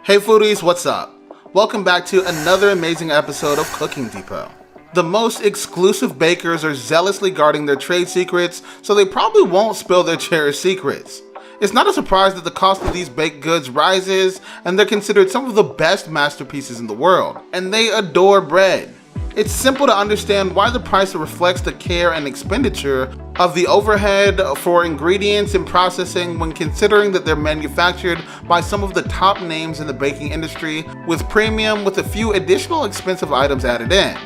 Hey foodies, what's up? Welcome back to another amazing episode of Cooking Depot. The most exclusive bakers are zealously guarding their trade secrets, so they probably won't spill their cherished secrets. It's not a surprise that the cost of these baked goods rises, and they're considered some of the best masterpieces in the world, and they adore bread. It's simple to understand why the price reflects the care and expenditure of the overhead for ingredients and processing when considering that they're manufactured by some of the top names in the baking industry with premium with a few additional expensive items added in.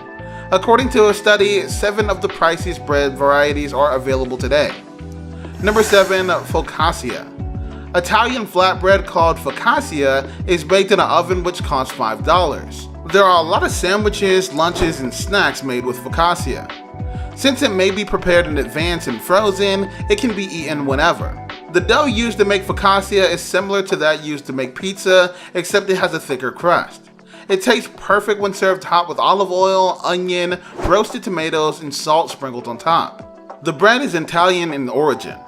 According to a study, 7 of the priciest bread varieties are available today. Number 7, focaccia. Italian flatbread called focaccia is baked in an oven which costs $5. There are a lot of sandwiches, lunches, and snacks made with focaccia. Since it may be prepared in advance and frozen, it can be eaten whenever. The dough used to make focaccia is similar to that used to make pizza, except it has a thicker crust. It tastes perfect when served hot with olive oil, onion, roasted tomatoes, and salt sprinkled on top. The bread is Italian in origin.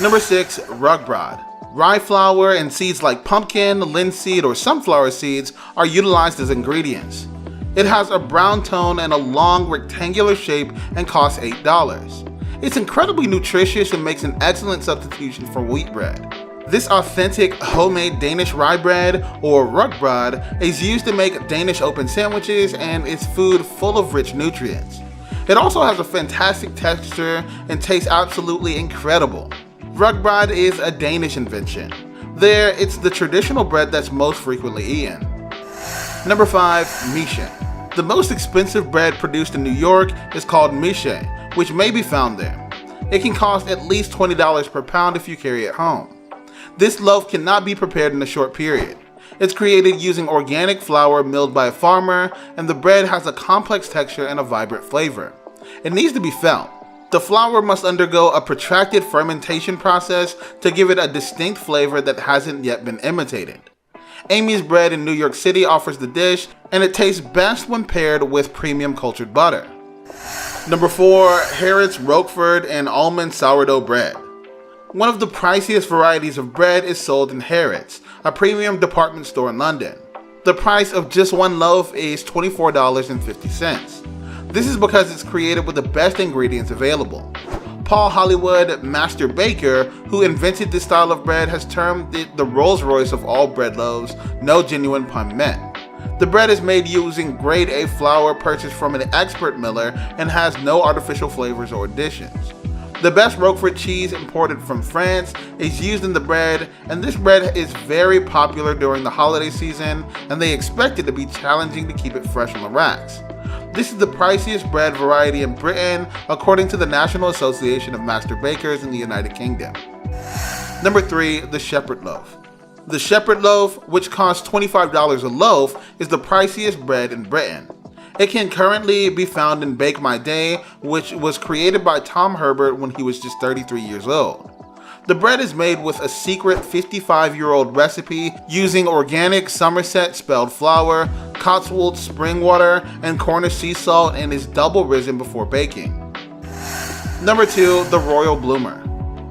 Number 6, rugbrod. Rye flour and seeds like pumpkin, linseed, or sunflower seeds are utilized as ingredients. It has a brown tone and a long rectangular shape and costs $8. It's incredibly nutritious and makes an excellent substitution for wheat bread. This authentic homemade Danish rye bread, or rugbrod, is used to make Danish open sandwiches and is food full of rich nutrients. It also has a fantastic texture and tastes absolutely incredible. Rugbrod is a Danish invention. There, it's the traditional bread that's most frequently eaten. Number 5, miche. The most expensive bread produced in New York is called miche, which may be found there. It can cost at least $20 per pound if you carry it home. This loaf cannot be prepared in a short period. It's created using organic flour milled by a farmer, and the bread has a complex texture and a vibrant flavor. It needs to be felt. The flour must undergo a protracted fermentation process to give it a distinct flavor that hasn't yet been imitated. Amy's Bread in New York City offers the dish, and it tastes best when paired with premium cultured butter. Number 4, Harrods Roquefort and Almond Sourdough Bread. One of the priciest varieties of bread is sold in Harrods, a premium department store in London. The price of just one loaf is $24.50. This is because it's created with the best ingredients available. Paul Hollywood, master baker, who invented this style of bread, has termed it the Rolls Royce of all bread loaves, no genuine pun meant. The bread is made using grade A flour purchased from an expert miller and has no artificial flavors or additions. The best Roquefort cheese imported from France is used in the bread, and this bread is very popular during the holiday season, and they expect it to be challenging to keep it fresh on the racks. This is the priciest bread variety in Britain, according to the National Association of Master Bakers in the United Kingdom. Number 3, the shepherd loaf. The shepherd loaf, which costs $25 a loaf, is the priciest bread in Britain. It can currently be found in Bake My Day, which was created by Tom Herbert when he was just 33 years old. The bread is made with a secret 55-year-old recipe using organic Somerset spelled flour, Cotswold spring water, and Cornish sea salt, and is double risen before baking. Number 2, the Royal Bloomer.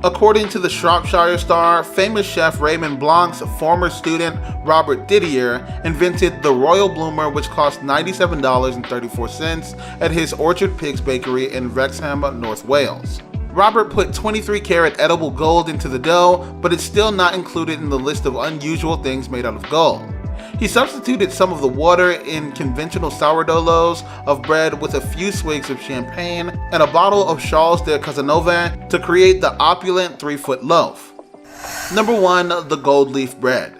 According to the Shropshire Star, famous chef Raymond Blanc's former student Robert Didier invented the Royal Bloomer, which cost $97.34 at his Orchard Pigs Bakery in Wrexham, North Wales. Robert put 23-karat edible gold into the dough, but it's still not included in the list of unusual things made out of gold. He substituted some of the water in conventional sourdough loaves of bread with a few swigs of champagne and a bottle of Charles de Cazenove to create the opulent 3-foot loaf. Number 1, the gold leaf bread.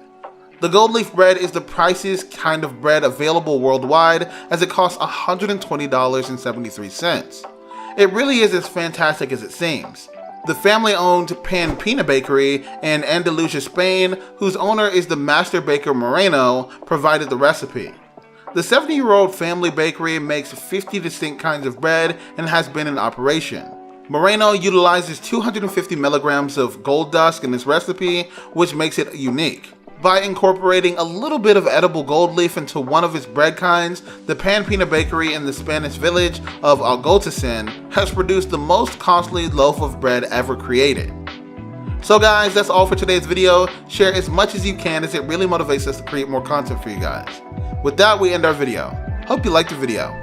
The gold leaf bread is the priciest kind of bread available worldwide, as it costs $120.73. It really is as fantastic as it seems. The family-owned Pan Pina Bakery in Andalusia, Spain, whose owner is the master baker Moreno, provided the recipe. The 70-year-old family bakery makes 50 distinct kinds of bread and has been in operation. Moreno utilizes 250 milligrams of gold dust in his recipe, which makes it unique. By incorporating a little bit of edible gold leaf into one of its bread kinds, the Pan Pina Bakery in the Spanish village of Algotacin has produced the most costly loaf of bread ever created. So guys, that's all for today's video. Share as much as you can as it really motivates us to create more content for you guys. With that, we end our video. Hope you liked the video.